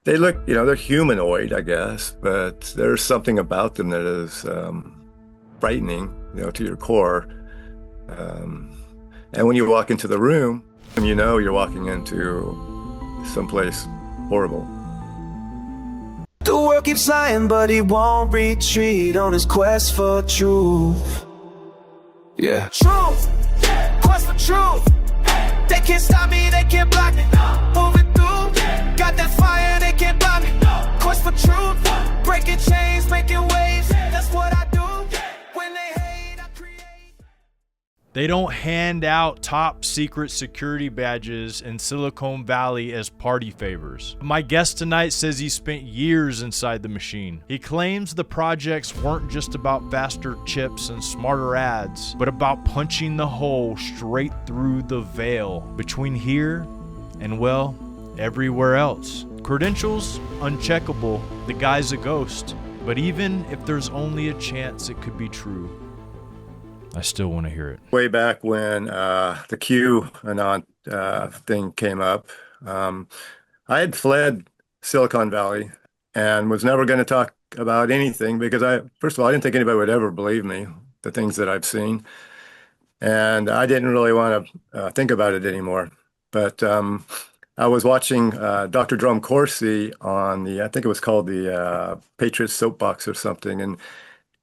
They look, they're humanoid, I guess, but there's something about them that is frightening, to your core. Um, and when you walk into the room, you know you're walking into someplace horrible. The world keeps lying, but he won't retreat on his quest for truth. Yeah. Truth, quest for truth. They can't stop me, they can't block me. Moving through, got that fire, they can't block me. Quest for truth, breaking chains, making waves. That's what I do. When they hate, I create. They don't hand out top secret security badges in Silicon Valley as party favors. My guest tonight says he spent years inside the machine. He claims the projects weren't just about faster chips and smarter ads, but about punching the hole straight through the veil between here and, well, everywhere else. Credentials uncheckable, the guy's a ghost. But even if there's only a chance it could be true, I still want to hear it. Way back when the QAnon thing came up, I had fled Silicon Valley and was never going to talk about anything because first of all, I didn't think anybody would ever believe me, the things that I've seen. And I didn't really want to think about it anymore. But I was watching Dr. Jerome Corsi on I think it was called the Patriot Soapbox or something.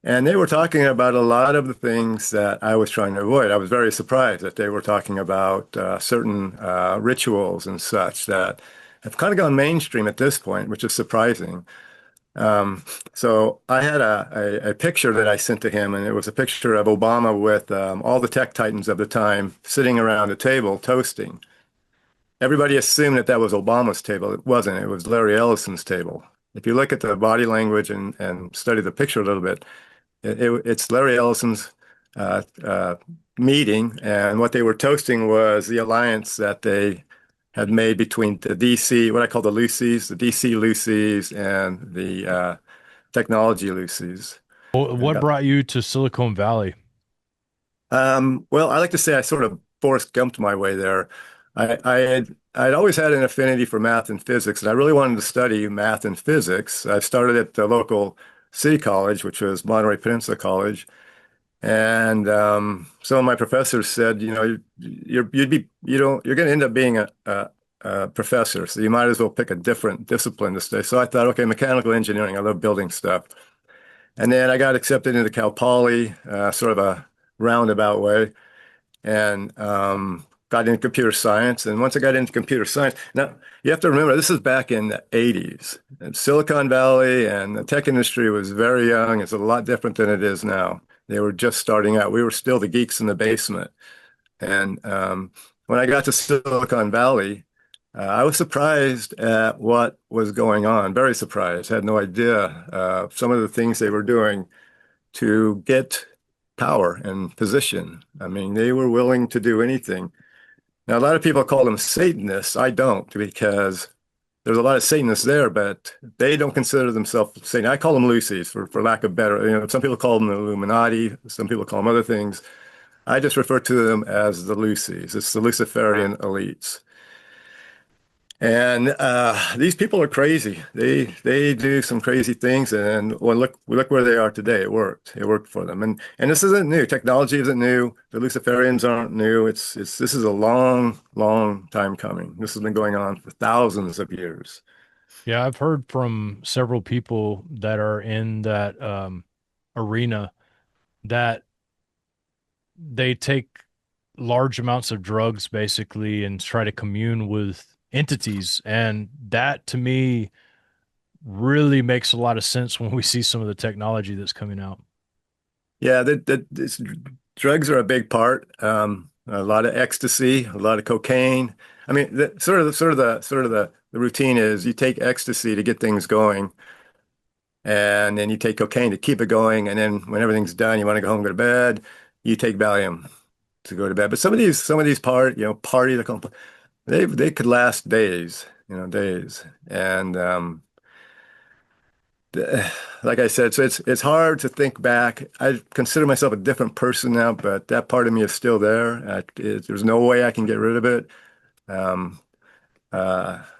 And they were talking about a lot of the things that I was trying to avoid. I was very surprised that they were talking about certain rituals and such that have kind of gone mainstream at this point, which is surprising. So I had a picture that I sent to him, and it was a picture of Obama with all the tech titans of the time sitting around a table toasting. Everybody assumed that that was Obama's table. It wasn't. It was Larry Ellison's table. If you look at the body language and study the picture a little bit, it's Larry Ellison's meeting, and what they were toasting was the alliance that they had made between the DC, what I call the Lucies, the DC Lucies, and the technology Lucies. What brought you to Silicon Valley? Well, I like to say I sort of Forrest Gumped my way there. I'd always had an affinity for math and physics, and I really wanted to study math and physics. I started at the local city college, which was Monterey Peninsula College, and some of my professors said, you're going to end up being a professor, so you might as well pick a different discipline to study. So I thought, okay, mechanical engineering. I love building stuff, and then I got accepted into Cal Poly, sort of a roundabout way, and got into computer science. And once I got into computer science, now you have to remember, this is back in the 80s. And Silicon Valley and the tech industry was very young. It's a lot different than it is now. They were just starting out. We were still the geeks in the basement. And when I got to Silicon Valley, I was surprised at what was going on. Very surprised. Had no idea some of the things they were doing to get power and position. I mean, they were willing to do anything. Now, a lot of people call them Satanists. I don't, because there's a lot of Satanists there, but they don't consider themselves Satan. I call them Lucies for lack of better. Some people call them the Illuminati. Some people call them other things. I just refer to them as the Lucies. It's the Luciferian elites. And these people are crazy. They do some crazy things, and look where they are today. It worked. It worked for them. And this isn't new. Technology isn't new. The Luciferians aren't new. This is a long time coming. This has been going on for thousands of years. Yeah, I've heard from several people that are in that arena that they take large amounts of drugs basically and try to commune with entities. And that to me really makes a lot of sense when we see some of the technology that's coming out. Yeah, drugs are a big part. A lot of ecstasy, a lot of cocaine. I mean, the routine is you take ecstasy to get things going, and then you take cocaine to keep it going, and then when everything's done, you want to go home, go to bed. You take Valium to go to bed. But some of these party, they could last days, days. And like I said, so it's hard to think back. I consider myself a different person now, but that part of me is still there. There's no way I can get rid of it.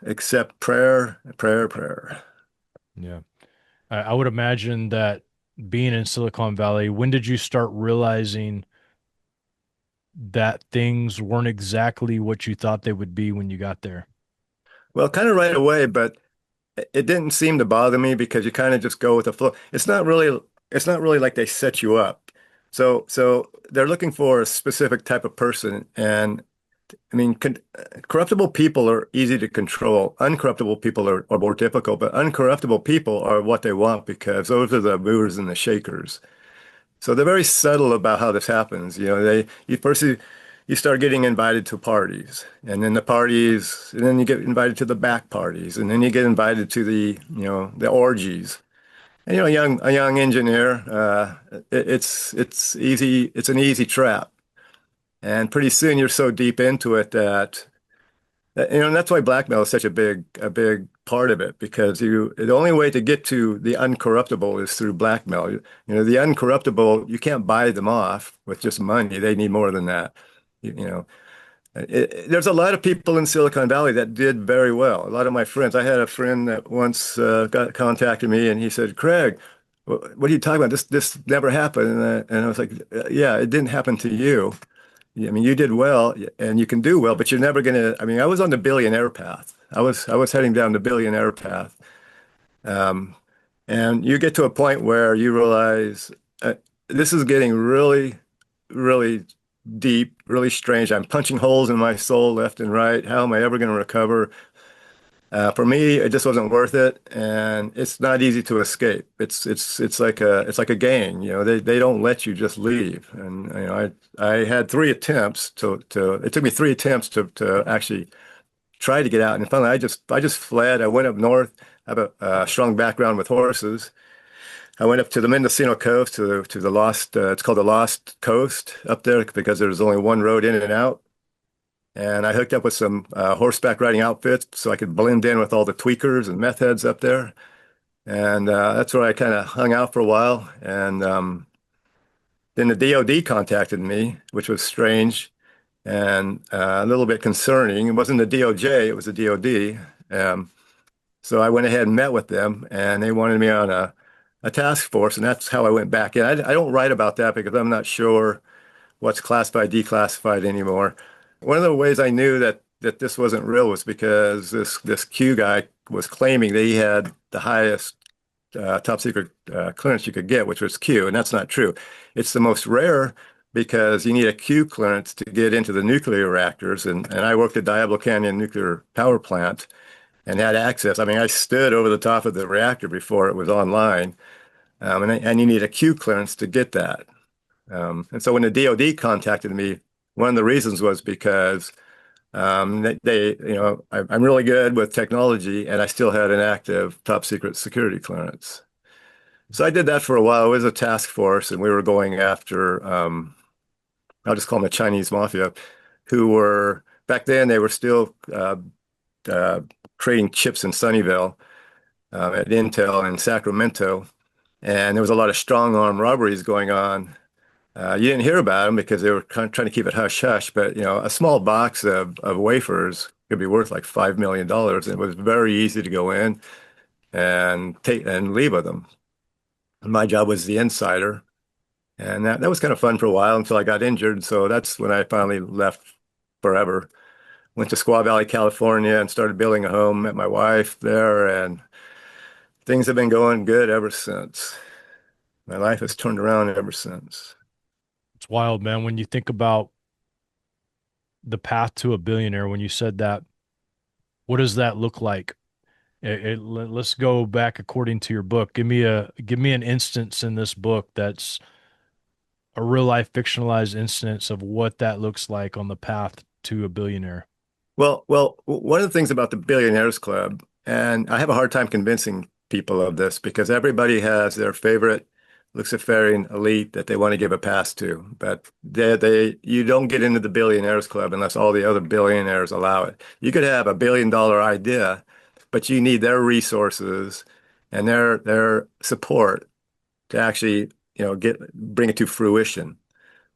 except prayer, prayer, prayer. Yeah. I would imagine that being in Silicon Valley, when did you start realizing that things weren't exactly what you thought they would be when you got there? Well, kind of right away, but it didn't seem to bother me because you kind of just go with the flow. It's not really like they set you up. So they're looking for a specific type of person, and I mean, corruptible people are easy to control. Uncorruptible people are more difficult, but uncorruptible people are what they want because those are the movers and the shakers. So they're very subtle about how this happens. You know, you start getting invited to parties, and then the parties, and then you get invited to the back parties, and then you get invited to the orgies. And a young engineer, it's easy. It's an easy trap, and pretty soon you're so deep into it that and that's why blackmail is such a big part of it because the only way to get to the uncorruptible is through blackmail. The uncorruptible, you can't buy them off with just money. They need more than that. You know, there's a lot of people in Silicon Valley that did very well. A lot of my friends. I had a friend that once got contacted me and he said, "Cregg, what are you talking about? This never happened." And I was like, "Yeah, it didn't happen to you. I mean, you did well and you can do well, but you're never gonna. I mean, I was on the billionaire path. I was heading down the billionaire path. Um, and you get to a point where you realize this is getting really, really deep, really strange. I'm punching holes in my soul left and right. How am I ever going to recover? For me, it just wasn't worth it, and it's not easy to escape. It's like a gang. They don't let you just leave. And I had three attempts to it took me three attempts to actually try to get out. And finally, I just fled. I went up north. I have a strong background with horses. I went up to the Mendocino coast to the Lost. It's called the Lost Coast up there because there's only one road in and out. And I hooked up with some horseback riding outfits so I could blend in with all the tweakers and meth heads up there. And that's where I kind of hung out for a while. And then the DOD contacted me, which was strange and a little bit concerning. It wasn't the DOJ, it was the DOD. So I went ahead and met with them, and they wanted me on a task force, and that's how I went back in. I don't write about that because I'm not sure what's classified, declassified anymore. One of the ways I knew that this wasn't real was because this Q guy was claiming that he had the highest top secret clearance you could get, which was Q, and that's not true. It's the most rare because you need a Q clearance to get into the nuclear reactors, and I worked at Diablo Canyon Nuclear Power Plant and had access. I mean, I stood over the top of the reactor before it was online, and you need a Q clearance to get that. And so when the DoD contacted me, one of the reasons was because I'm really good with technology, and I still had an active top secret security clearance. So I did that for a while. It was a task force, and we were going after, I'll just call them the Chinese mafia, who were back then they were still uh, creating chips in Sunnyvale at Intel in Sacramento, and there was a lot of strong arm robberies going on. You didn't hear about them because they were kind of trying to keep it hush hush, but a small box of wafers could be worth like $5 million. And it was very easy to go in and take and leave with them. And my job was the insider, and that was kind of fun for a while until I got injured. So that's when I finally left forever. Went to Squaw Valley, California, and started building a home. Met my wife there, and things have been going good ever since. My life has turned around ever since. It's wild, man. When you think about the path to a billionaire, when you said that, what does that look like? Let's go back according to your book. Give me an instance in this book that's a real life fictionalized instance of what that looks like on the path to a billionaire. Well, one of the things about the Billionaires Club, and I have a hard time convincing people of this because everybody has their favorite Luciferian elite that they want to give a pass to, but you don't get into the Billionaires Club unless all the other billionaires allow it. You could have $1 billion idea, but you need their resources and their support to actually, bring it to fruition.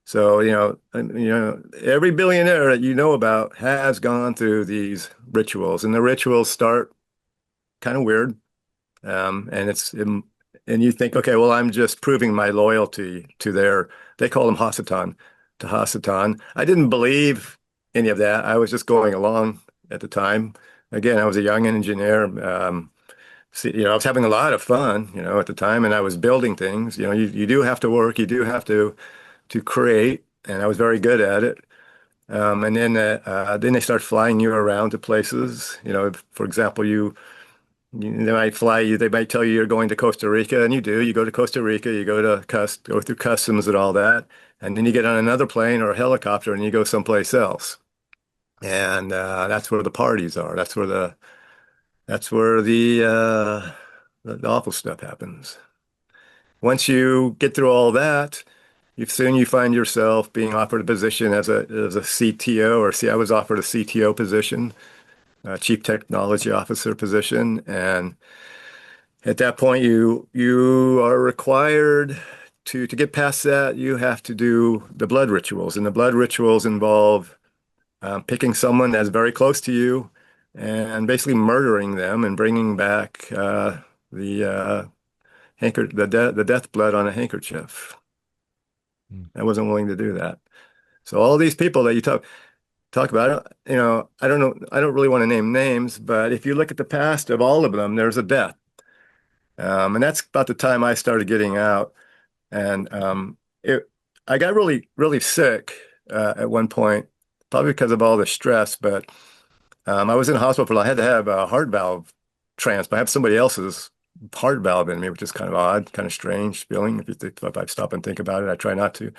So, every billionaire that you know about has gone through these rituals, and the rituals start kind of weird. And and you think, okay, well, I'm just proving my loyalty to they call them Hasatan, to Hasatan. I didn't believe any of that. I was just going along at the time. Again, I was a young engineer. I was having a lot of fun, at the time, and I was building things. You do have to work, you do have to create, and I was very good at it. And then they start flying you around to places. For example, they might fly you. They might tell you you're going to Costa Rica, and you do. You go to Costa Rica, you go through customs and all that, and then you get on another plane or a helicopter, and you go someplace else. And that's where the parties are. That's where the awful stuff happens. Once you get through all that, you find yourself being offered a position as a CTO, or see, I was offered a CTO position, Chief Technology Officer position, and at that point, you are required to get past that. You have to do the blood rituals, and the blood rituals involve picking someone that's very close to you and basically murdering them and bringing back the the death blood on a handkerchief. Mm. I wasn't willing to do that. So all these people that you talk about, I don't know, I don't really want to name names, but if you look at the past of all of them, there's a death. And that's about the time I started getting out. And I got really, really sick at one point, probably because of all the stress. But I was in the hospital. I had to have a heart valve transplant. I have somebody else's heart valve in me, which is kind of odd, kind of strange feeling. If I stop and think about it, I try not to.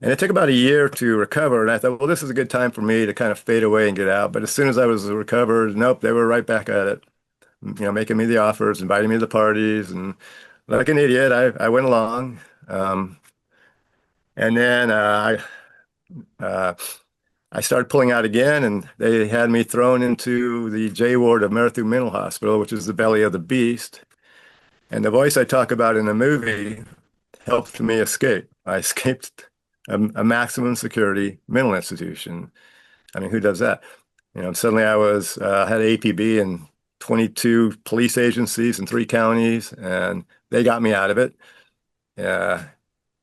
And it took about a year to recover. And I thought, well, this is a good time for me to kind of fade away and get out. But as soon as I was recovered, nope, they were right back at it, making me the offers, inviting me to the parties. And like an idiot, I went along. Um, and then uh, I started pulling out again, and they had me thrown into the J ward of Meritu Mental Hospital, which is the belly of the beast. And the voice I talk about in the movie helped me escape. I escaped a maximum security mental institution. I mean, who does that? Suddenly I had APB in 22 police agencies in 3 counties, and they got me out of it. Uh,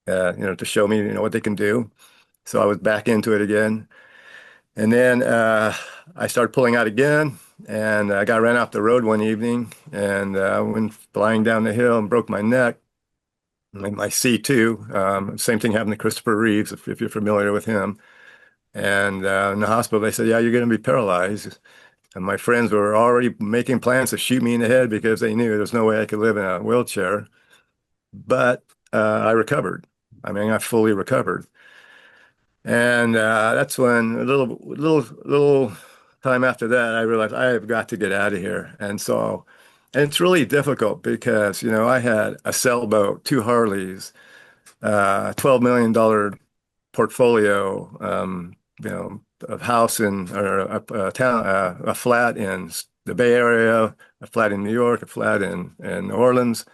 to show me, what they can do. So I was back into it again. And then I started pulling out again, and I got ran off the road one evening, and went flying down the hill and broke my neck, my C2. Same thing happened to Christopher Reeves, if you're familiar with him. And in the hospital, they said, yeah, you're going to be paralyzed. And my friends were already making plans to shoot me in the head because they knew there was no way I could live in a wheelchair. But I recovered. I mean, I fully recovered. And that's when a little time after that, I realized I have got to get out of here. And it's really difficult because, I had a sailboat, 2 Harleys, $12 million portfolio, a house or a town, a flat in the Bay Area, a flat in New York, a flat in New Orleans.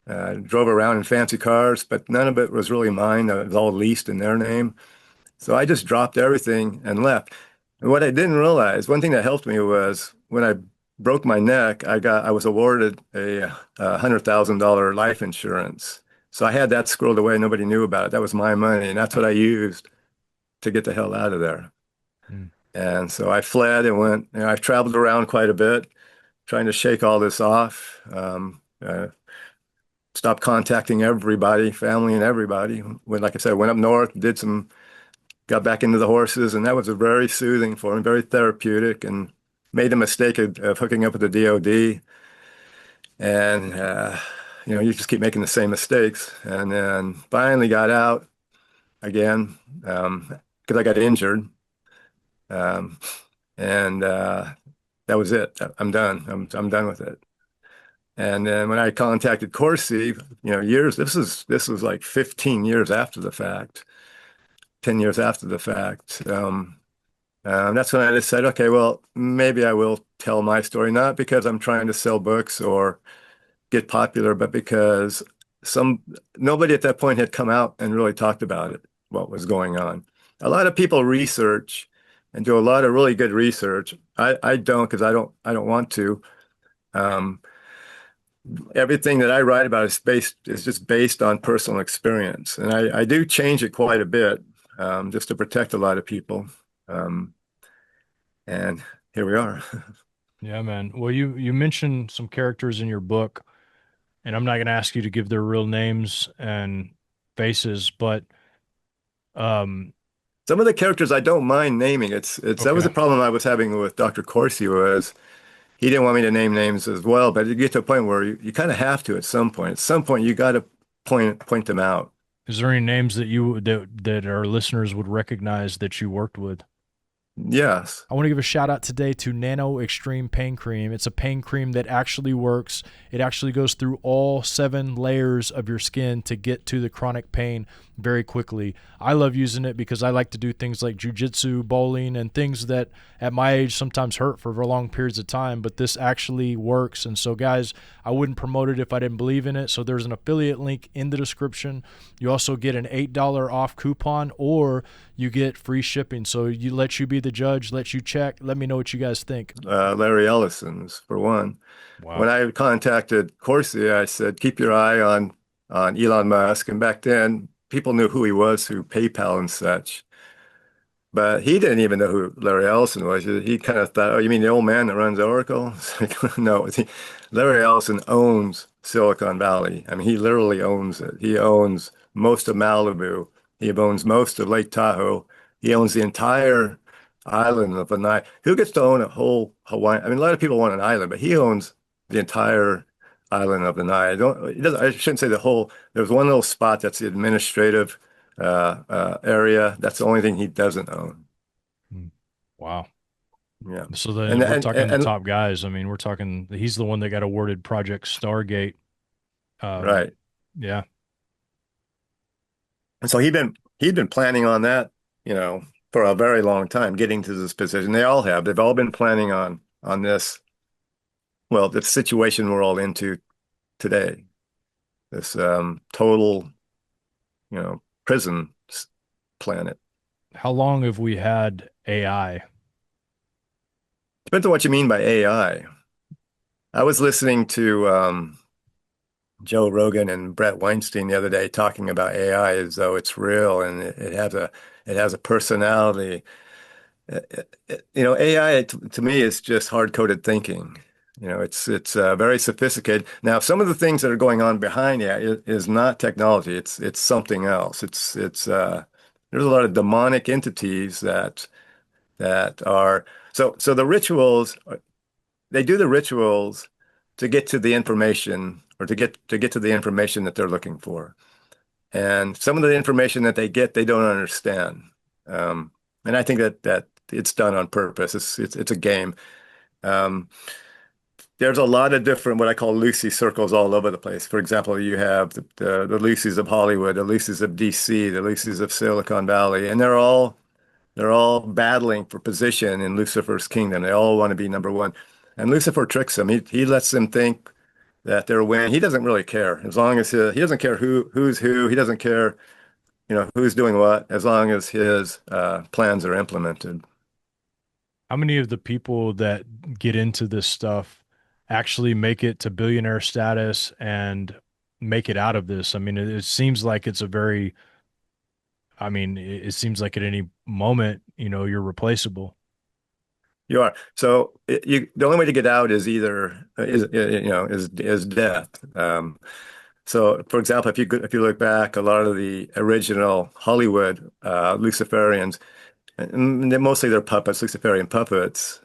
Drove around in fancy cars, but none of it was really mine. It was all leased in their name. So I just dropped everything and left. And what I didn't realize, one thing that helped me was when I broke my neck, I was awarded a $100,000 life insurance. So I had that squirreled away. Nobody knew about it. That was my money, and that's what I used to get the hell out of there. Mm. And so I fled and went. I've traveled around quite a bit, trying to shake all this off. Stopped contacting everybody, family and everybody. Like I said, went up north, got back into the horses, and that was very soothing for me, very therapeutic, and made the mistake of hooking up with the DOD. And, you just keep making the same mistakes. And then finally got out again, because I got injured. Um, and that was it. I'm done. I'm done with it. And then when I contacted Corsi, this was like 15 years after the fact, 10 years after the fact. That's when I decided, okay, well, maybe I will tell my story, not because I'm trying to sell books or get popular, but because nobody at that point had come out and really talked about it. what was going on. A lot of people research and do a lot of really good research. I don't because I don't want to. Um, Everything that I write about is just based on personal experience, and I do change it quite a bit just to protect a lot of people. Um, and here we are. Yeah, man. Well, you mentioned some characters in your book, and I'm not going to ask you to give their real names and faces, but um, Some of the characters I don't mind naming. It's that was okay. the problem I was having with Dr. Corsi was he didn't want me to name names as well, but you get to a point where you kind of have to at some point. At some point, you got to point them out. Is there any names that our listeners would recognize that you worked with? Yes. I want to give a shout out today to Nano Extreme Pain Cream. It's a pain cream that actually works. It actually goes through all 7 layers of your skin to get to the chronic pain very quickly. I love using it because I like to do things like jujitsu, bowling, and things that at my age sometimes hurt for long periods of time, but this actually works. And so, guys, I wouldn't promote it if I didn't believe in it. So there's an affiliate link in the description. You also get an $8 off coupon, or you get free shipping. So let you be the judge, let you check. Let me know what you guys think. Larry Ellison's for one. Wow. When I contacted Corsi, I said, keep your eye on Elon Musk. And back then, people knew who he was through PayPal and such. But he didn't even know who Larry Ellison was. He kind of thought, oh, you mean the old man that runs Oracle? It's like, no, Larry Ellison owns Silicon Valley. I mean, he literally owns it. He owns most of Malibu. He owns most of Lake Tahoe. He owns the entire island of Lanai. Who gets to own a whole Hawaii? I mean, a lot of people want an island, but he owns the entire island of Lanai. I shouldn't say the whole. There's one little spot that's the administrative area. That's the only thing he doesn't own. Wow. Yeah. So And we're and talking the and top guys. I mean, we're talking, he's the one that got awarded Project Stargate. Um, right. yeah. And so he'd been planning on that, for a very long time, getting to this position. They all have. They've all been planning on this, well, the situation we're all into today. This total, prison planet. How long have we had AI? Depends on what you mean by AI. I was listening to Joe Rogan and Brett Weinstein the other day talking about AI as though it's real and it has a personality. AI to me is just hard-coded thinking. It's very sophisticated. Now, some of the things that are going on behind AI is not technology. It's something else. It's there's a lot of demonic entities that are so the rituals. They do the rituals to get to the information or to get to the information that they're looking for. And some of the information that they get, they don't understand. And I think that it's done on purpose. It's a game. Um, there's a lot of different what I call Lucy circles all over the place. For example, you have the Lucys of Hollywood, the Lucys of DC, the Lucys of Silicon Valley, and they're all battling for position in Lucifer's kingdom. They all want to be number one. And Lucifer tricks them. He lets them think that they're winning. He doesn't really care as long as he doesn't care who's who. He doesn't care, who's doing what, as long as his plans are implemented. How many of the people that get into this stuff actually make it to billionaire status and make it out of this? I mean, it seems like it's a very, I mean, it seems like at any moment, you're replaceable. You are. So the only way to get out is either is death. So, for example, if you look back, a lot of the original Hollywood Luciferians, and mostly they're puppets, Luciferian puppets,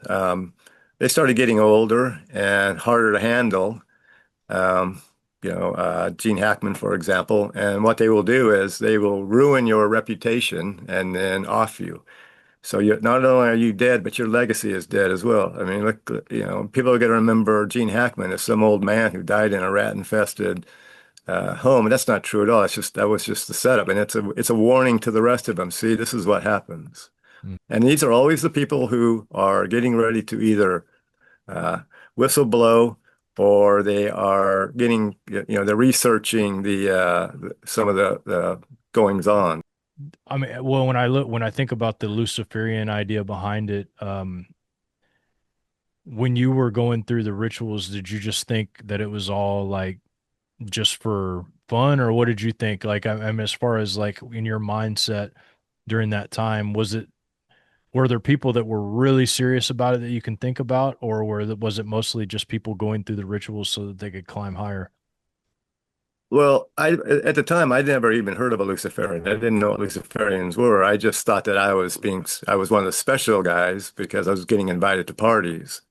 they started getting older and harder to handle. Gene Hackman, for example, and what they will do is they will ruin your reputation and then off you. So not only are you dead, but your legacy is dead as well. I mean, look, people are going to remember Gene Hackman as some old man who died in a rat-infested home, and that's not true at all. That was just the setup, and it's a warning to the rest of them. See, this is what happens, Mm. and these are always the people who are getting ready to either uh, whistle blow or they are getting, they're researching some of the goings on. I mean, well, when I think about the Luciferian idea behind it, when you were going through the rituals, did you just think that it was all like just for fun, or what did you think? Like, I mean, as far as like in your mindset during that time, were there people that were really serious about it that you can think about, or was it mostly just people going through the rituals so that they could climb higher? Well, I at the time I never even heard of a Luciferian. I didn't know what Luciferians were. I just thought that I was one of the special guys because I was getting invited to parties.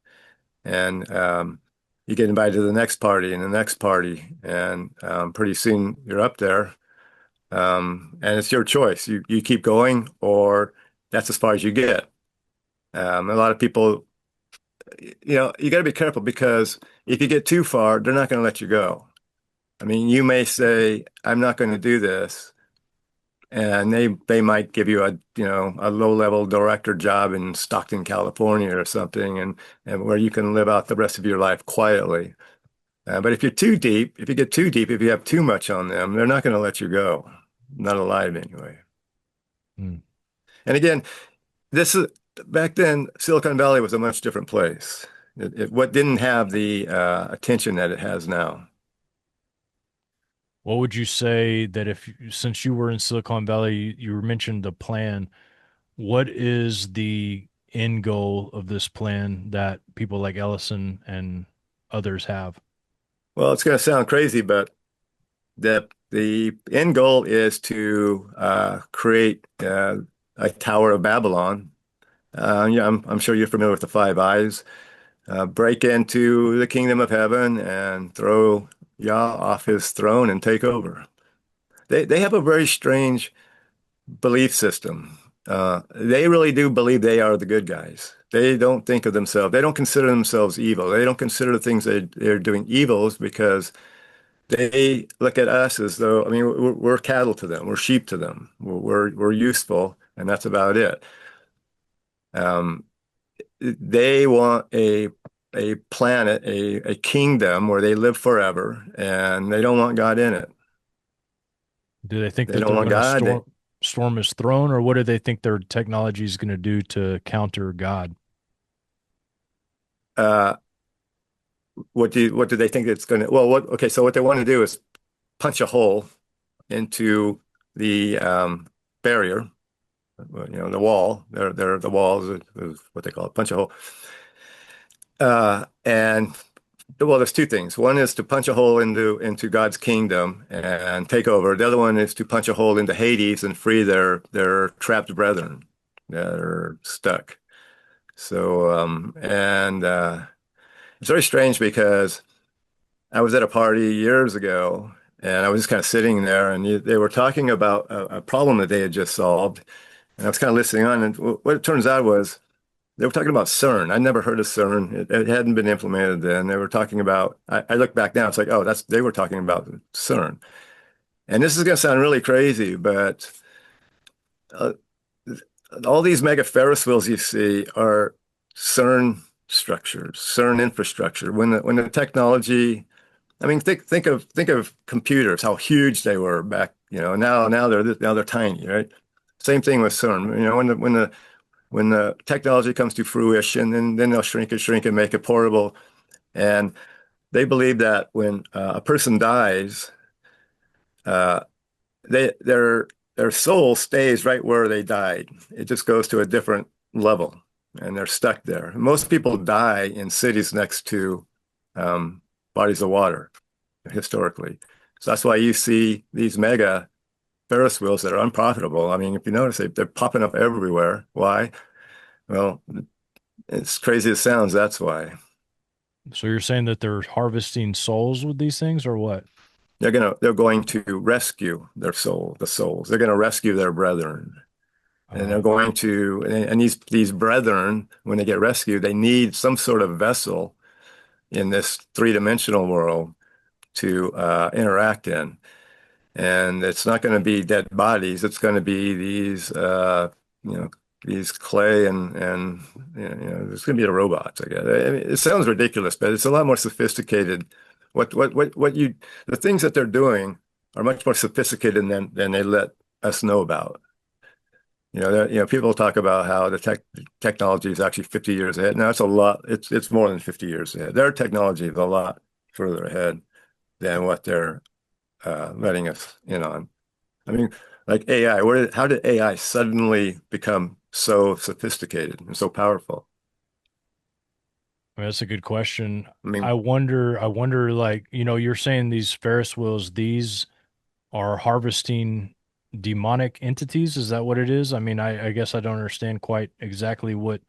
And you get invited to the next party and the next party, and pretty soon you're up there. And it's your choice. You keep going, or that's as far as you get. A lot of people, you got to be careful because if you get too far, they're not going to let you go. I mean, you may say, "I'm not going to do this," and they might give you a low-level director job in Stockton, California, or something, and where you can live out the rest of your life quietly. But if you're too deep, if you get too deep, if you have too much on them, they're not going to let you go. Not alive anyway. Hmm. And again, this is back then, Silicon Valley was a much different place. What didn't have the attention that it has now. What would you say that since you were in Silicon Valley, you mentioned the plan, what is the end goal of this plan that people like Ellison and others have? Well, it's going to sound crazy, but the end goal is to create a Tower of Babylon. Yeah, I'm sure you're familiar with the five eyes. Break into the kingdom of heaven and throw Yah off his throne and take over. They have a very strange belief system. They really do believe they are the good guys. They don't think of themselves. They don't consider themselves evil. They don't consider the things they're doing evils because they look at us as though, I mean, we're cattle to them. We're sheep to them. We're useful, and that's about it. Um, they want a planet, a kingdom where they live forever, and they don't want God in it. Do they think They that don't they're want going to God. storm his throne, or what do they think their technology is going to do to counter God? Uh, what do they think it's going to? Well, okay, so what they want to do is punch a hole into the barrier, the wall. They're the walls is what they call it, punch a hole. And well, there's two things. One is to punch a hole into God's kingdom and take over. The other one is to punch a hole into Hades and free their trapped brethren that are stuck. So and it's very strange because I was at a party years ago and I was just kind of sitting there and they were talking about a problem that they had just solved. And I was kind of listening on, and what it turns out was they were talking about CERN. I'd never heard of CERN. It hadn't been implemented then. They were talking about, I look back now, it's like, oh, they were talking about CERN. And this is going to sound really crazy, but uh, all these mega Ferris wheels you see are CERN structures, CERN infrastructure. When the technology, I mean, think of computers, how huge they were back, now they're tiny, right? Same thing with CERN. When the technology comes to fruition, then they'll shrink and make it portable. And they believe that when a person dies, uh, they their soul stays right where they died. It just goes to a different level, and they're stuck there. Most people die in cities next to um, bodies of water historically. So that's why you see these mega Ferris wheels that are unprofitable. I mean, if you notice, they're popping up everywhere. Why? Well, it's crazy as it sounds. That's why So you're saying that they're harvesting souls with these things, or what? they're going to rescue the souls. They're going to rescue their brethren, and they're Uh, going to and these brethren, when they get rescued, they need some sort of vessel in this three-dimensional world to interact in. And it's not going to be dead bodies. It's going to be you know, these clay and it's going to be the robots, I guess. I mean, it sounds ridiculous, but it's a lot more sophisticated. The things that they're doing are much more sophisticated than they let us know about. People talk about how the technology is actually 50 years ahead. Now it's a lot. It's more than 50 years ahead. Their technology is a lot further ahead than what they're letting us in on. I mean, like AI, how did AI suddenly become so sophisticated and so powerful? I mean, that's a good question. I mean, I wonder, like, you're saying these Ferris wheels, these are harvesting demonic entities. Is that what it is? I mean, I guess I don't understand quite exactly what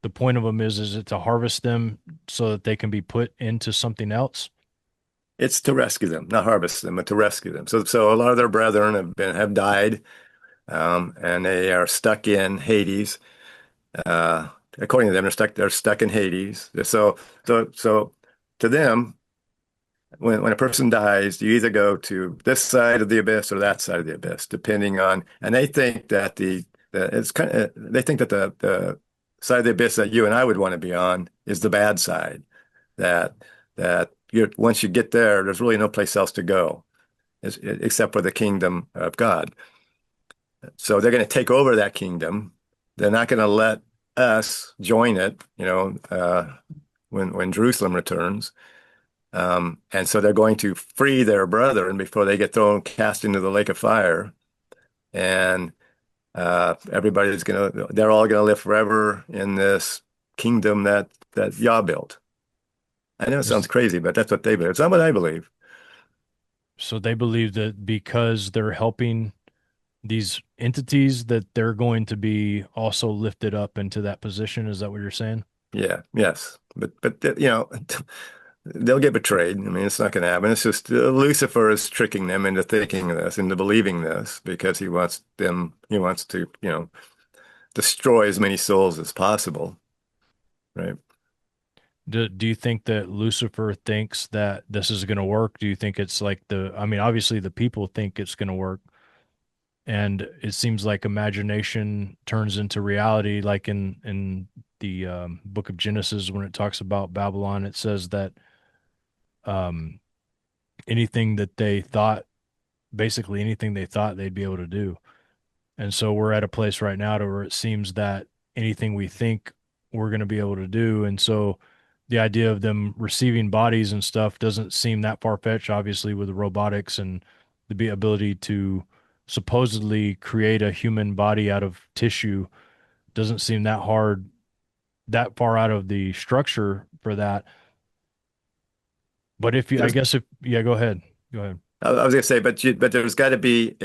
the point of them is. Is it to harvest them so that they can be put into something else? it's to rescue them, not harvest them, but to rescue them. So a lot of their brethren have died, and they are stuck in Hades. Uh, According to them, they're stuck in Hades. So to them, when a person dies, you either go to this side of the abyss or that side of the abyss, depending on, and they think that they think that the side of the abyss that you and I would want to be on is the bad side. That that once you get there, there's really no place else to go, except for the kingdom of God. So they're going to take over that kingdom. They're not going to let us join it, when Jerusalem returns. And so they're going to free their brethren before they get cast into the lake of fire. And they're all gonna live forever in this kingdom that Yah built. I know it sounds Is crazy, but that's what they believe. It's not what I believe. so they believe that because they're helping these entities that they're going to be also lifted up into that position. Is that what you're saying? Yeah, yes, but they'll get betrayed. I mean, it's not going to happen. It's just Lucifer is tricking them into thinking this, into believing this, because he wants them. He wants to, destroy as many souls as possible, right? Do you think that Lucifer thinks that this is going to work? Do you think it's like I mean, obviously the people think it's going to work, and it seems like imagination turns into reality. Like in the book of Genesis, when it talks about Babylon, it says that um, anything that they thought, basically anything they thought they'd be able to do. And so we're at a place right now to where it seems that anything we think we're going to be able to do. And so the idea of them receiving bodies and stuff doesn't seem that far fetched, obviously, with the robotics and the ability to supposedly create a human body out of tissue doesn't seem that hard, that far out of the structure for that. But if you, I There's guess if, yeah, go ahead. Go ahead. I was going to say, but there's got to be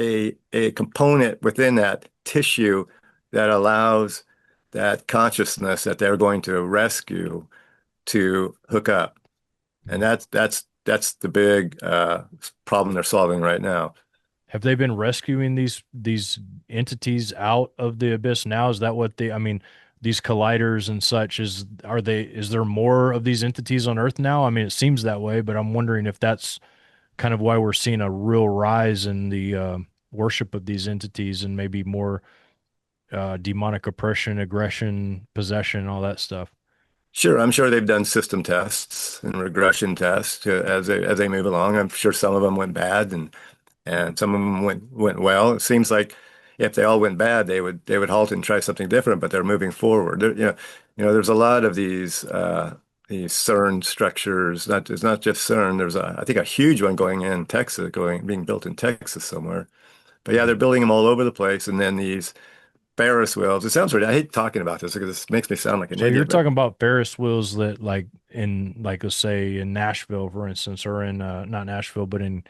a component within that tissue that allows that consciousness that they're going to rescue to hook up, and that's the big problem they're solving right now. Have they been rescuing these entities out of the abyss now? Is that what I mean, these colliders and such, is there more of these entities on Earth now? I mean, it seems that way, but I'm wondering if that's kind of why we're seeing a real rise in the worship of these entities and maybe more demonic oppression, aggression, possession, all that stuff. Sure, I'm sure they've done system tests and regression tests as they move along. I'm sure some of them went bad, and some of them went well. It seems like if they all went bad, they would halt and try something different, but they're moving forward. There's a lot of these CERN structures. It's not just CERN. I think a huge one going in Texas, being built in Texas somewhere. But yeah, they're building them all over the place, and then these Ferris wheels. It sounds weird. I hate talking about this because it makes me sound like an So you're idiot, but talking about Ferris wheels that like let's say in Nashville, for instance, or in not Nashville, but in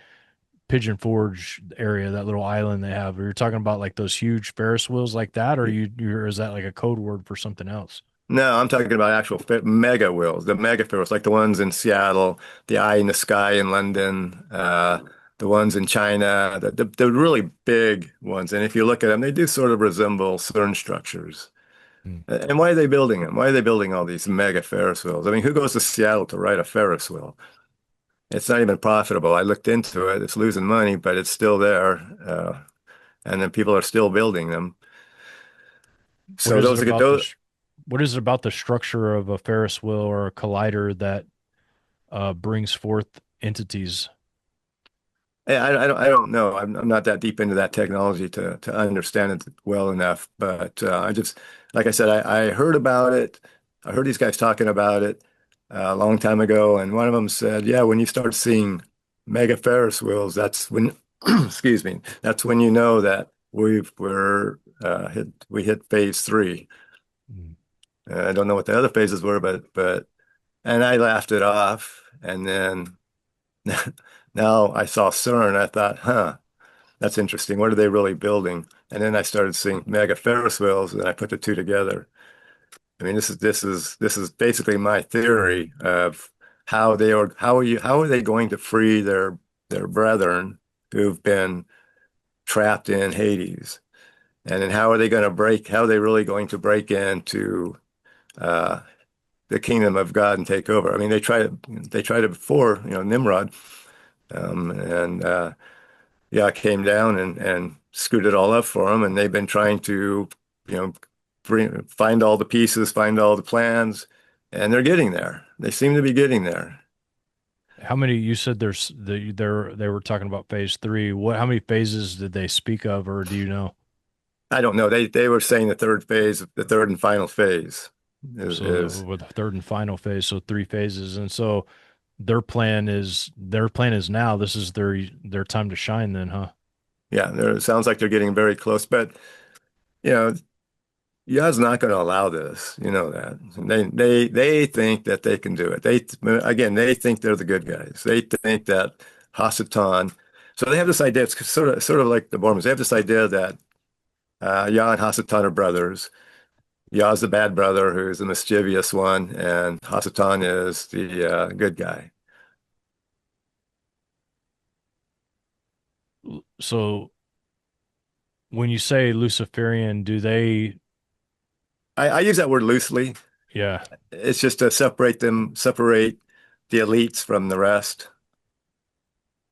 Pigeon Forge area, that little island they have. Are you talking about like those huge Ferris wheels like that, or or is that like a code word for something else? no, I'm talking about actual mega wheels, the mega Ferris, like the ones in Seattle, the Eye in the Sky in London, the ones in China, the really big ones. And if you look at them, they do sort of resemble CERN structures. Hmm. And why are they building them? Why are they building all these mega Ferris wheels? I mean, who goes to Seattle to ride a Ferris wheel? It's not even profitable. I looked into it. It's losing money, but it's still there. And then people are still building them. What So is it those are about those. what is it about the structure of a Ferris wheel or a collider that brings forth entities? I don't know. I'm not that deep into that technology to understand it well enough. But I just, like I said, I heard about it. I heard these guys talking about it a long time ago, and one of them said, "Yeah, when you start seeing mega Ferris wheels, that's when, excuse me, that's when you know that we hit phase three." Mm. I don't know what the other phases were, but and I laughed it off, and then now I saw CERN. I thought, huh. That's interesting. What are they really building? And then I started seeing mega Ferris wheels, and I put the two together. I mean, this is basically my theory of how are they going to free their brethren who've been trapped in Hades, and then how are they really going to break into uh, the kingdom of God and take over? I mean, they tried it before, Nimrod, and yeah, I came down and screwed it all up for them, and they've been trying to, find all the pieces, find all the plans, and they're getting there. They seem to be getting there. How many, you said they were talking about phase three. How many phases did they speak of, or do you know? I don't know. They were saying the third phase, the third and final phase is With the third and final phase, so three phases. And so their plan is now. This is their time to shine then, huh? yeah. It sounds like they're getting very close, but you know, Yah's not going to allow this. You know that. They think that they can do it. They think they're the good guys. They think that Hasatan. So they have this idea. It's sort of like the Mormons. They have this idea that Yah and Hasatan are brothers. Yah's the bad brother who's the mischievous one, and Hasatan is the good guy. So when you say Luciferian, do they, I use that word loosely. yeah, It's just to separate the elites from the rest.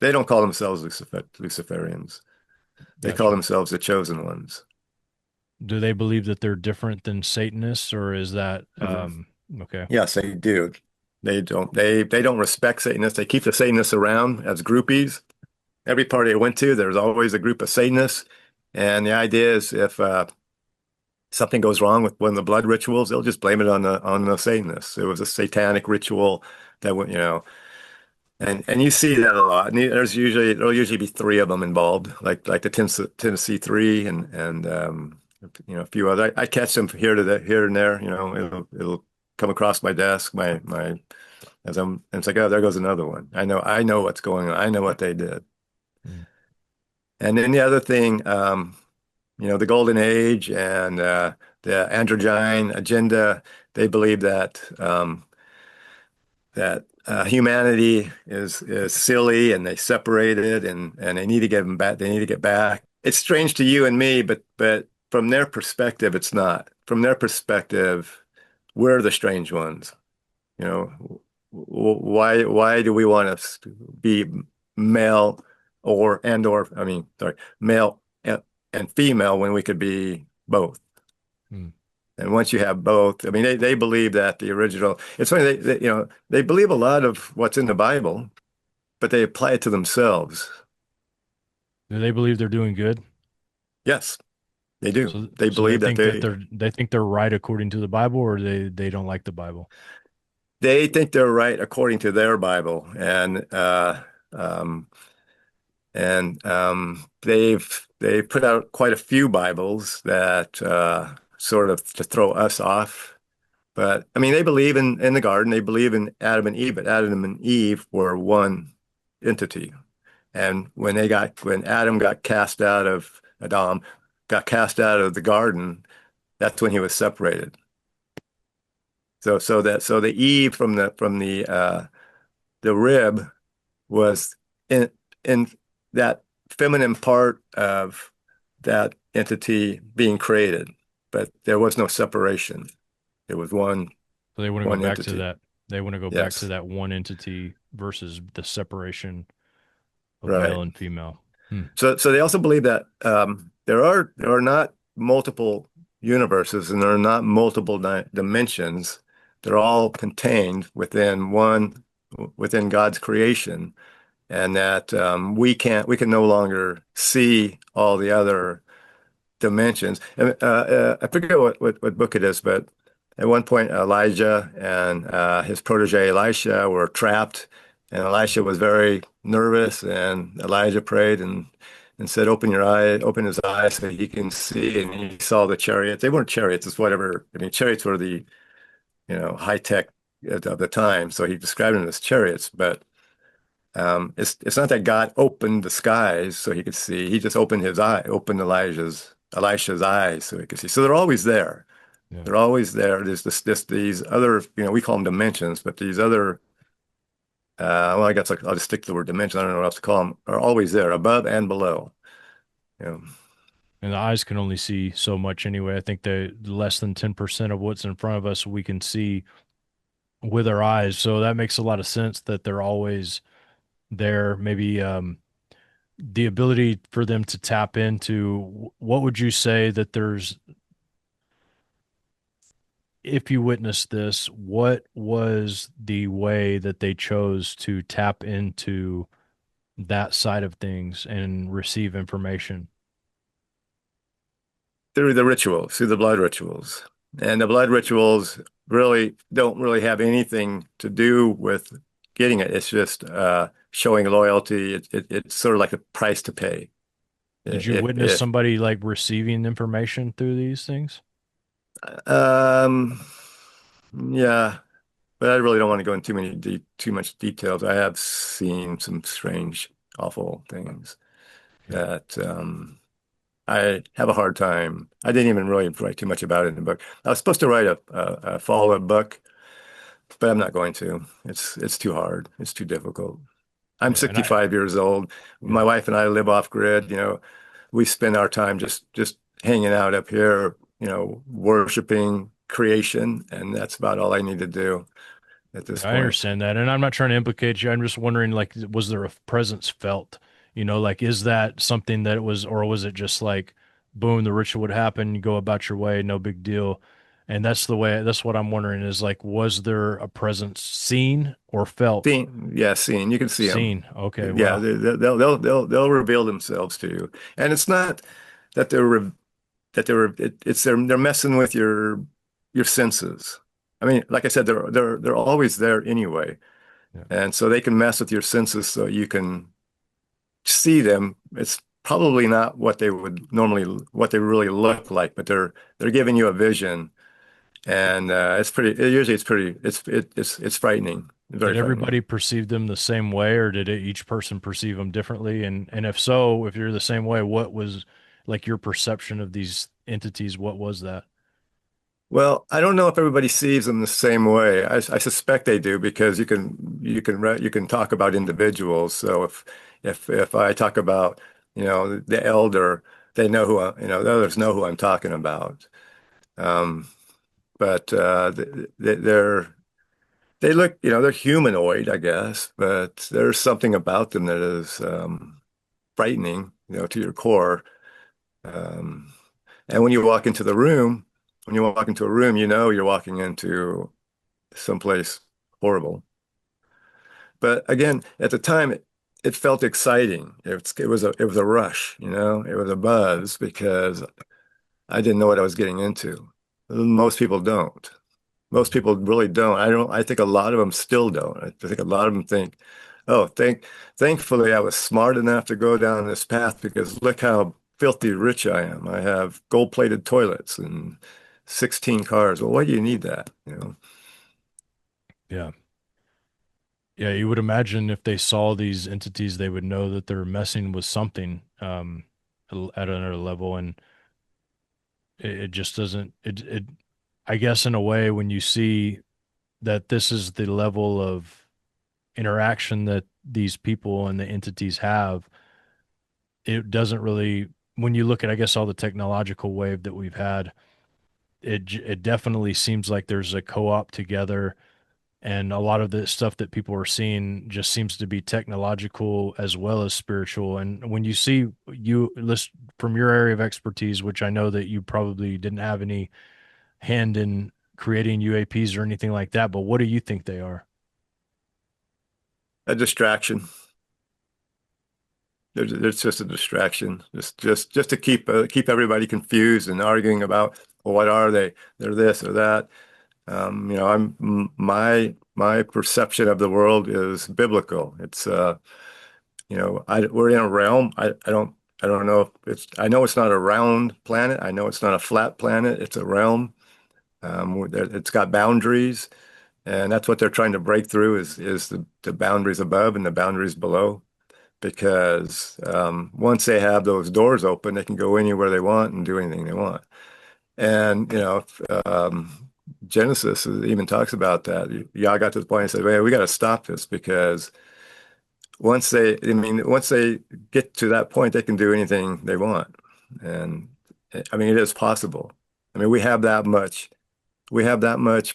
They don't call themselves Luciferians. They call gotcha. themselves the chosen ones. Do they believe that they're different than Satanists, or is that Mhm. okay? Yes, they do. They don't respect Satanists. They keep the Satanists around as groupies. Every party I went to, there's always a group of Satanists. And the idea is if something goes wrong with one of the blood rituals, they'll just blame it on the Satanists. It was a satanic ritual that went, and you see that a lot. And there'll usually be three of them involved, like the Tennessee Three and a few other. I catch them here and there. It'll come across my desk, my as and it's like, oh, there goes another one. I know what's going on. I know what they did. Mm. And then the other thing, the Golden Age and the androgyne agenda, they believe that humanity is silly and they separated and they need to get them back. They need to get back. It's strange to you and me, but from their perspective, it's not. From their perspective, we're the strange ones. You know, why do we want to be male or I mean, sorry, male and female when we could be both? Mm. And once you have both, I mean, they believe that the original, it's funny, they believe a lot of what's in the Bible, but they apply it to themselves. Do they believe they're doing good? Yes, they do. So They so they believe that think that they think they're right according to the Bible, or they don't like the Bible. they think they're right according to their Bible. Um, and they've put out quite a few Bibles that sort of to throw us off. But I mean, they believe in the garden. They believe in Adam and Eve, but Adam and Eve were one entity. And when Adam got cast out of Adam, got cast out of the garden, that's when he was separated. So the Eve from the rib was in that feminine part of that entity being created, but there was no separation. It was So they want to go one back to entity. that. They want to go back to Yes, that one entity versus the separation of right. male and female. Hmm. So they also believe that there are not multiple universes and there are not multiple dimensions. They're all contained within God's creation, and that we can no longer see all the other dimensions. And I forget what book it is, but at one point Elijah and his protege Elisha were trapped, and Elisha was very nervous, and Elijah prayed and said, "Open your eye, open his eyes so he can see." And he saw the chariots. They weren't chariots; it's whatever. I mean, chariots were the high tech of the time, so he described them as chariots, but. It's not that God opened the skies so he could see. He just opened his eye, opened Elisha's eyes so he could see. So they're always there. Yeah. They're always there. There's these other, we call them dimensions, but these other, well, I guess I'll just stick to the word dimension. I don't know what else to call them, are always there, above and below. You know, And the eyes can only see so much anyway. I think the less than 10% of what's in front of us we can see with our eyes. So that makes a lot of sense that they're always there. Maybe the ability for them to tap into, what would you say that there's, if you witnessed this, what was the way that they chose to tap into that side of things and receive information? through the rituals, through the blood rituals. And the blood rituals really don't really have anything to do with getting it. It's just showing loyalty. It's sort of like a price to pay. Did you witness If somebody like receiving information through these things? um yeah, but I really don't want to go into too much details. I have seen some strange, awful things Yeah. that I have a hard time. I didn't even really write too much about it in the book. I was supposed to write a follow-up book, but I'm not going to. It's too hard. It's too difficult. I'm Yeah. And I, 65 years old. My yeah. wife and I live off grid. We spend our time just hanging out up here, worshiping creation, and that's about all I need to do at this I point. understand that. And I'm not trying to implicate you. I'm just wondering, like, was there a presence felt? Like, is that something that it was, or was it just like, boom, the ritual would happen, you go about your way, no big deal. And that's what I'm wondering is like, was there a presence seen or felt? Seeing, yeah, seeing. You can see them. Seen. Okay. Yeah, Wow. they'll reveal themselves to you, and it's not that they're messing with your senses. I mean, like I said, they're always there anyway, Yeah. and so they can mess with your senses so you can see them. It's probably not what they really look like, but they're giving you a vision, and usually it's frightening, very Did frightening. everybody perceive them the same way, or did each person perceive them differently? And if so, if you're the same way, what was like your perception of these entities? What was that? Well, I don't know if everybody sees them the same way. I suspect they do because you can talk about individuals. So if I talk about the elder, they know the others know who I'm talking about. Um, but they look they're humanoid, I guess, but there's something about them that is frightening, to your core. Um, and when you walk into a room, you're walking into someplace horrible. But again, at the time, it felt exciting. It was a rush, it was a buzz because I didn't know what I was getting into. Most people don't. Most people really don't. I think a lot of them still don't. I think a lot of them think, oh, thankfully I was smart enough to go down this path because look how filthy rich I am. I have gold-plated toilets and 16 cars. Well, why do you need that? Yeah. Yeah, you would imagine if they saw these entities, they would know that they're messing with something at another level, and it just doesn't. I guess, in a way, when you see that this is the level of interaction that these people and the entities have, it doesn't really. When you look at, I guess, all the technological wave that we've had, it definitely seems like there's a co-op together. And a lot of the stuff that people are seeing just seems to be technological as well as spiritual. And when you see you list from your area of expertise, which I know that you probably didn't have any hand in creating UAPs or anything like that, but what do you think they are? A distraction. There's just a distraction, just to keep everybody confused and arguing about, well, what are they? They're this or that. My perception of the world is biblical. It's we're in a realm. I don't know if I know it's not a round planet. I know it's not a flat planet. It's a realm. It's got boundaries, and that's what they're trying to break through is the boundaries above and the boundaries below. Because once they have those doors open, they can go anywhere they want and do anything they want. And Genesis even talks about that. Yah got to the point and said, "Man, we got to stop this because once they get to that point, they can do anything they want." And I mean, it is possible. I mean, we have that much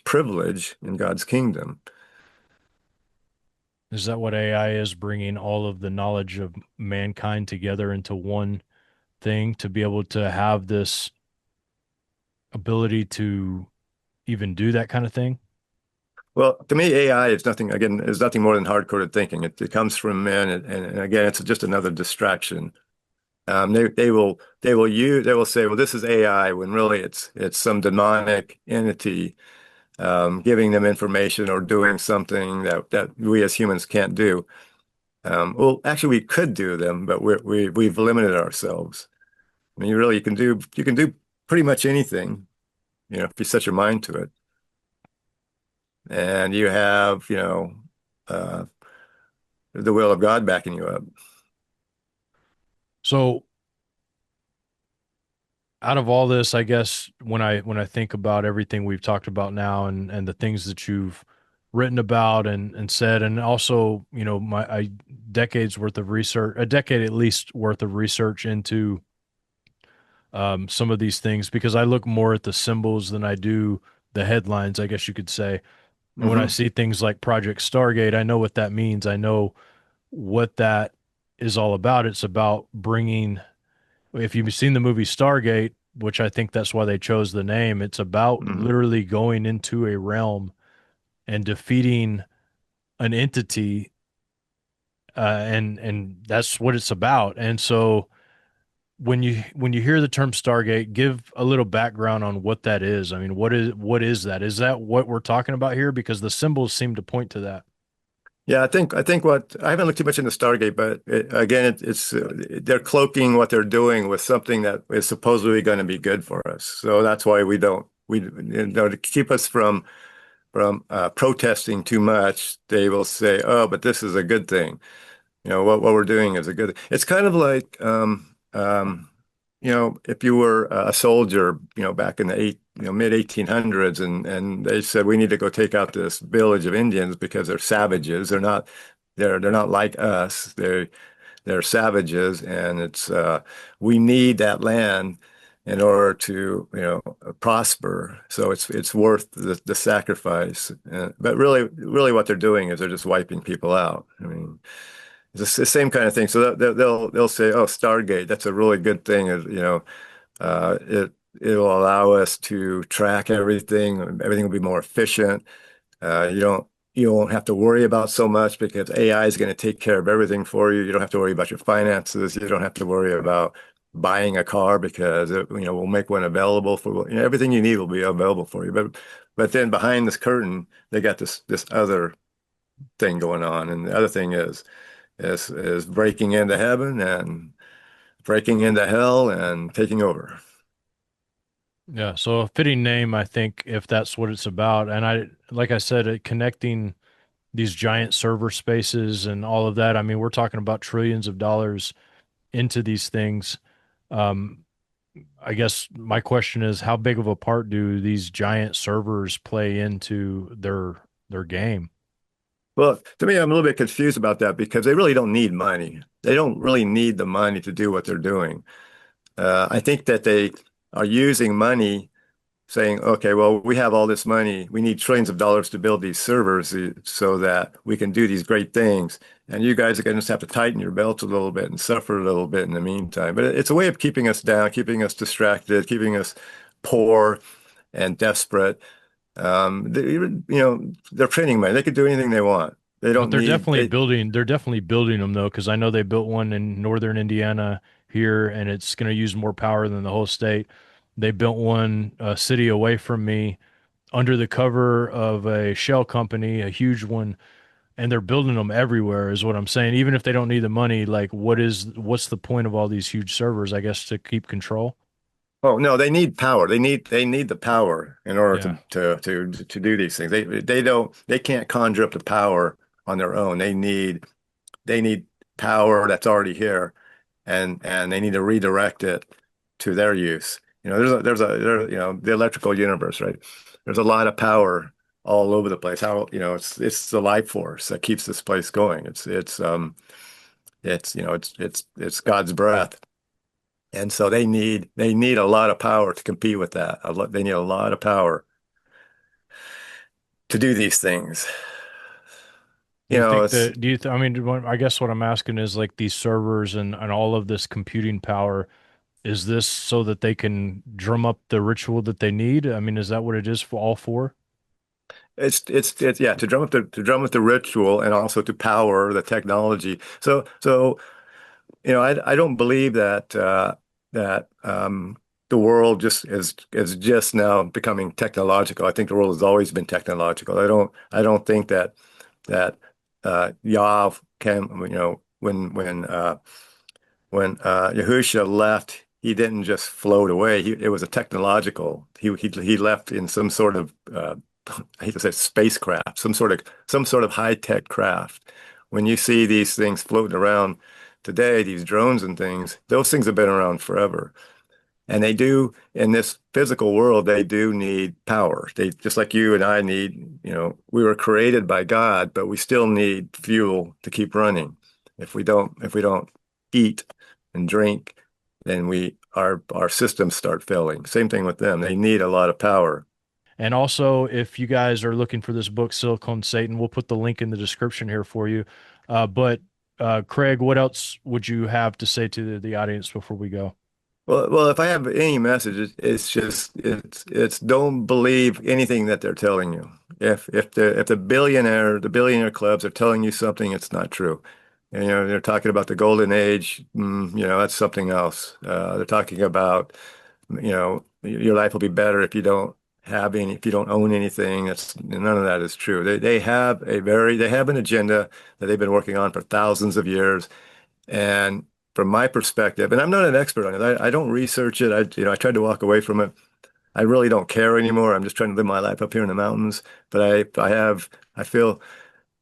privilege in God's kingdom. Is that what AI is, bringing all of the knowledge of mankind together into one thing to be able to have this ability to even do that kind of thing? Well, to me, AI is nothing more than hard-coded thinking. It comes from men, and again, it's just another distraction. They will say, well, this is AI, when really it's some demonic entity giving them information or doing something that we as humans can't do. Well, actually, we could do them, but we've limited ourselves. I mean, you can do pretty much anything, if you set your mind to it, and you have uh, the will of God backing you up. So out of all this, I guess when I think about everything we've talked about now and the things that you've written about and said, and also, my decades worth of research, a decade at least worth of research into some of these things, because I look more at the symbols than I do the headlines, I guess you could say. And when I Hmm. see things like Project Stargate, I know what that means. I know what that is all about. It's about bringing, if you've seen the movie Stargate, which I think that's why they chose the name, it's about Hmm. literally going into a realm and defeating an entity, and that's what it's about. And so when you hear the term Stargate, give a little background on what that is. I mean, what is that? Is that what we're talking about here? Because the symbols seem to point to that. Yeah, I think what I haven't looked too much into Stargate, but again, it's they're cloaking what they're doing with something that is supposedly going to be good for us. So that's why to keep us from protesting too much, they will say, "Oh, but this is a good thing." What we're doing is a good. It's kind of like if you were a soldier, back in the mid 1800s, and they said we need to go take out this village of Indians because they're savages. They're not like us. They're savages, and it's we need that land in order to prosper. So it's worth the sacrifice. But really, what they're doing is they're just wiping people out. I mean. It's the same kind of thing. So they'll say, "Oh, Stargate, that's a really good thing." It'll allow us to track everything. Everything will be more efficient. You won't have to worry about so much because AI is going to take care of everything for you. You don't have to worry about your finances. You don't have to worry about buying a car because we'll make one available for everything you need will be available for you. But then behind this curtain, they got this other thing going on, and the other thing is breaking into heaven and breaking into hell and taking over. Yeah, so a fitting name, I think, if that's what it's about. And like I said, connecting these giant server spaces and all of that. I mean, we're talking about trillions of dollars into these things. Um, I guess my question is, how big of a part do these giant servers play into their game? Well, to me, I'm a little bit confused about that because they really don't need money. They don't really need the money to do what they're doing. I think that they are using money saying, okay, well, we have all this money. We need trillions of dollars to build these servers so that we can do these great things. And you guys are going to just have to tighten your belts a little bit and suffer a little bit in the meantime. But it's a way of keeping us down, keeping us distracted, keeping us poor and desperate. They're printing money. They could do anything they want. They But don't need they. they're definitely building them though, because I know they built one in northern Indiana here, and it's going to use more power than the whole state. They built one a city away from me under the cover of a shell company, a huge one, and they're building them everywhere, is what I'm saying. Even if they don't need the money, like what's the point of all these huge servers, I guess, to keep control? Oh no, they need power. They need the power in order Yeah. to do these things. They can't conjure up the power on their own. They need power that's already here, and they need to redirect it to their use. The electrical universe, right? There's a lot of power all over the place. It's the life force that keeps this place going. It's God's breath. And so they need a lot of power to compete with that. They need a lot of power to do these things. Do you think It's that, I mean, I guess what I'm asking is like these servers and all of this computing power, is this so that they can drum up the ritual that they need? I mean, is that what it is for all four? it's yeah, to drum up the ritual and also to power the technology. I don't believe that the world is just now becoming technological. I think the world has always been technological. I don't think that Yah can, when Yahusha left, he didn't just float away. It was a technological. He left in some sort of I hate to say spacecraft, some sort of high-tech craft. When you see these things floating around today, these drones and things, those things have been around forever. And they do, in this physical world, they do need power. They, just like you and I need, we were created by God, but we still need fuel to keep running. If we don't eat and drink, then our systems start failing. Same thing with them. They need a lot of power. And also, if you guys are looking for this book, Silicon Satan, we'll put the link in the description here for you. But Cregg, what else would you have to say to the audience before we go? Well, if I have any message, it's don't believe anything that they're telling you. If the billionaire clubs are telling you something, it's not true. And they're talking about the golden age, that's something else. They're talking about, your life will be better if you don't own anything. None of that is true. They have an agenda that they've been working on for thousands of years. And from my perspective, and I'm not an expert on it, I don't research it. I tried to walk away from it. I really don't care anymore. I'm just trying to live my life up here in the mountains. But I feel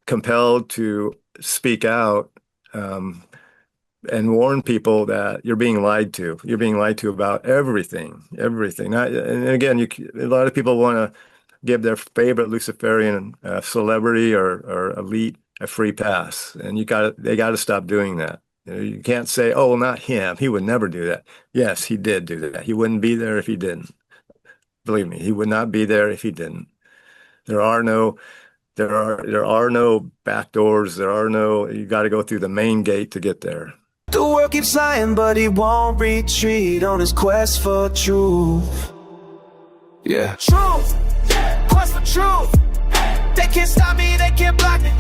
compelled to speak out, and warn people that you're being lied to. You're being lied to about everything, everything. And again, a lot of people want to give their favorite Luciferian celebrity or elite a free pass, and they got to stop doing that. You can't say, "Oh, well, not him. He would never do that." Yes, he did do that. He wouldn't be there if he didn't. Believe me, he would not be there if he didn't. There are no there are no back doors. You got to go through the main gate to get there. The world keeps lying, but he won't retreat on his quest for truth. Yeah. Truth, quest for truth. They can't stop me, they can't block me.